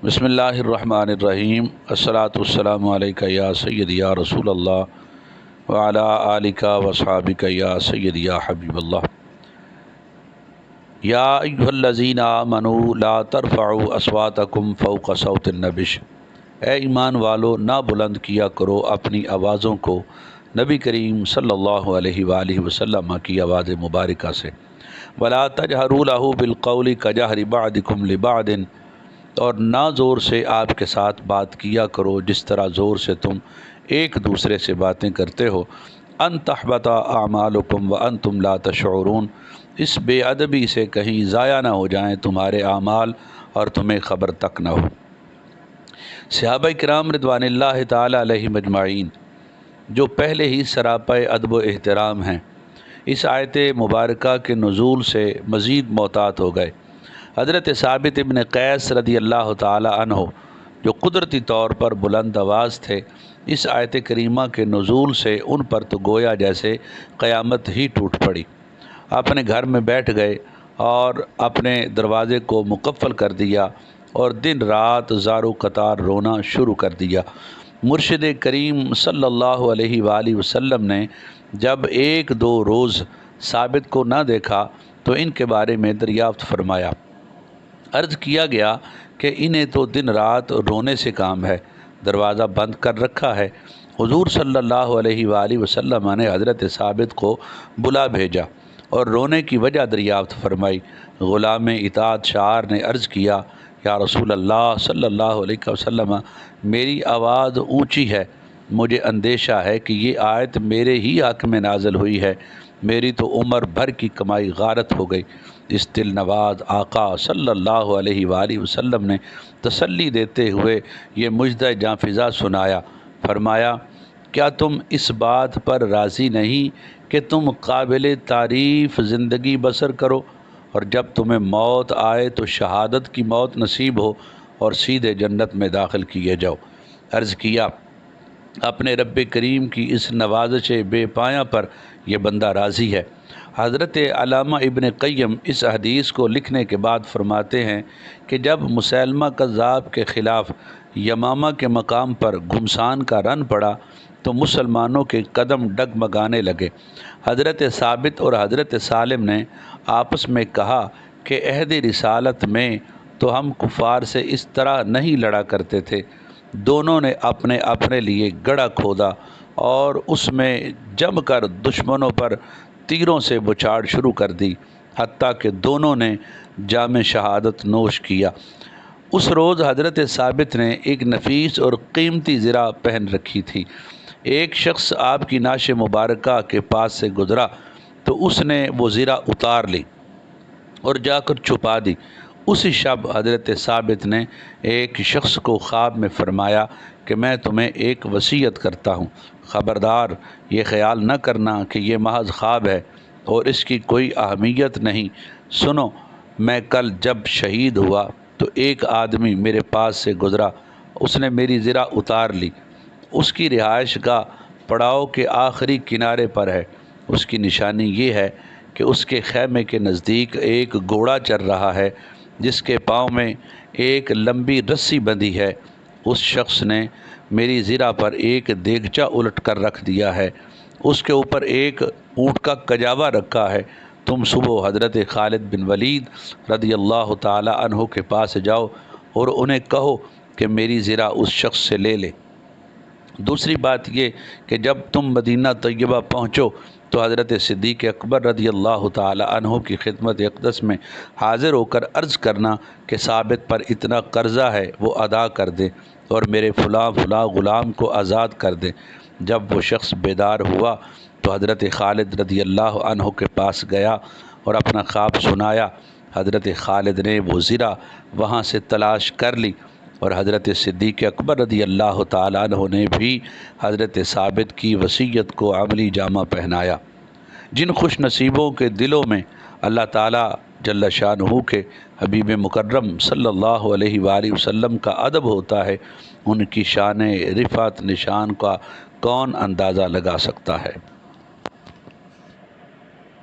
بسم اللہ الرحمن الرحیم الصلاۃ والسلام علیکہ یا سیدی یا رسول اللہ وعلی آلکہ وصحابکہ یا سیدی یا حبیب اللہ۔ یا ایھا الذین آمنوا لا ترفعوا اصواتکم فوق صوت النبی، اے ایمان والو نہ بلند کیا کرو اپنی آوازوں کو نبی کریم صلی اللہ علیہ وآلہ وسلم کی آواز مبارکہ سے۔ ولا تجہروا لہ بالقول کجہر بعضکم لبعض، اور نہ زور سے آپ کے ساتھ بات کیا کرو جس طرح زور سے تم ایک دوسرے سے باتیں کرتے ہو۔ ان تحبط اعمالکم وانتم لا تشعرون، اس بے ادبی سے کہیں ضائع نہ ہو جائیں تمہارے اعمال اور تمہیں خبر تک نہ ہو۔ صحابہ کرام رضوان اللہ تعالی علیہم اجمعین جو پہلے ہی سراپے ادب و احترام ہیں، اس آیت مبارکہ کے نزول سے مزید محتاط ہو گئے۔ حضرت ثابت ابن قیس رضی اللہ تعالی عنہ جو قدرتی طور پر بلند آواز تھے، اس آیت کریمہ کے نزول سے ان پر تو گویا جیسے قیامت ہی ٹوٹ پڑی۔ اپنے گھر میں بیٹھ گئے اور اپنے دروازے کو مقفل کر دیا اور دن رات زار و قطار رونا شروع کر دیا۔ مرشد کریم صلی اللہ علیہ وآلہ وسلم نے جب ایک دو روز ثابت کو نہ دیکھا تو ان کے بارے میں دریافت فرمایا۔ عرض کیا گیا کہ انہیں تو دن رات رونے سے کام ہے، دروازہ بند کر رکھا ہے۔ حضور صلی اللہ علیہ وآلہ وسلم نے حضرت ثابت کو بلا بھیجا اور رونے کی وجہ دریافت فرمائی۔ غلام اطاعت شعار نے عرض کیا، یا رسول اللہ صلی اللہ علیہ وسلم، میری آواز اونچی ہے، مجھے اندیشہ ہے کہ یہ آیت میرے ہی حق میں نازل ہوئی ہے، میری تو عمر بھر کی کمائی غارت ہو گئی۔ اس دل نواز آقا صلی اللہ علیہ وآلہ وسلم نے تسلی دیتے ہوئے یہ مژدہ جاں فضا سنایا۔ فرمایا، کیا تم اس بات پر راضی نہیں کہ تم قابل تعریف زندگی بسر کرو اور جب تمہیں موت آئے تو شہادت کی موت نصیب ہو اور سیدھے جنت میں داخل کیے جاؤ۔ عرض کیا، اپنے رب کریم کی اس نوازش بے پایاں پر یہ بندہ راضی ہے۔ حضرت علامہ ابن قیم اس حدیث کو لکھنے کے بعد فرماتے ہیں کہ جب مسیلمہ کذاب کے خلاف یمامہ کے مقام پر گھمسان کا رن پڑا تو مسلمانوں کے قدم ڈگمگانے لگے۔ حضرت ثابت اور حضرت سالم نے آپس میں کہا کہ عہد رسالت میں تو ہم کفار سے اس طرح نہیں لڑا کرتے تھے۔ دونوں نے اپنے اپنے لیے گڑھا کھودا اور اس میں جم کر دشمنوں پر تیروں سے بچھاڑ شروع کر دی، حتیٰ کہ دونوں نے جام شہادت نوش کیا۔ اس روز حضرت ثابت نے ایک نفیس اور قیمتی زرہ پہن رکھی تھی۔ ایک شخص آپ کی نعش مبارکہ کے پاس سے گزرا تو اس نے وہ زرہ اتار لی اور جا کر چھپا دی۔ اسی شب حضرت ثابت نے ایک شخص کو خواب میں فرمایا کہ میں تمہیں ایک وصیت کرتا ہوں، خبردار یہ خیال نہ کرنا کہ یہ محض خواب ہے اور اس کی کوئی اہمیت نہیں۔ سنو، میں کل جب شہید ہوا تو ایک آدمی میرے پاس سے گزرا، اس نے میری زرہ اتار لی۔ اس کی رہائش گاہ پڑاؤ کے آخری کنارے پر ہے۔ اس کی نشانی یہ ہے کہ اس کے خیمے کے نزدیک ایک گھوڑا چر رہا ہے جس کے پاؤں میں ایک لمبی رسی بندھی ہے۔ اس شخص نے میری زرہ پر ایک دیگچہ الٹ کر رکھ دیا ہے، اس کے اوپر ایک اونٹ کا کجاوا رکھا ہے۔ تم صبح حضرت خالد بن ولید رضی اللہ تعالی عنہ کے پاس جاؤ اور انہیں کہو کہ میری زرہ اس شخص سے لے لے۔ دوسری بات یہ کہ جب تم مدینہ طیبہ پہنچو تو حضرت صدیق اکبر رضی اللہ تعالی عنہ کی خدمت اقدس میں حاضر ہو کر عرض کرنا کہ ثابت پر اتنا قرضہ ہے وہ ادا کر دے اور میرے فلاں غلام کو آزاد کر دے۔ جب وہ شخص بیدار ہوا تو حضرت خالد رضی اللہ عنہ کے پاس گیا اور اپنا خواب سنایا۔ حضرت خالد نے وہ زرہ وہاں سے تلاش کر لی اور حضرت صدیق اکبر رضی اللہ تعالیٰ عنہ نے بھی حضرت ثابت کی وصیت کو عملی جامہ پہنایا۔ جن خوش نصیبوں کے دلوں میں اللہ تعالیٰ جل شانہ کے حبیب مکرم صلی اللہ علیہ وآلہ وسلم کا ادب ہوتا ہے، ان کی شان رفعت نشان کا کون اندازہ لگا سکتا ہے۔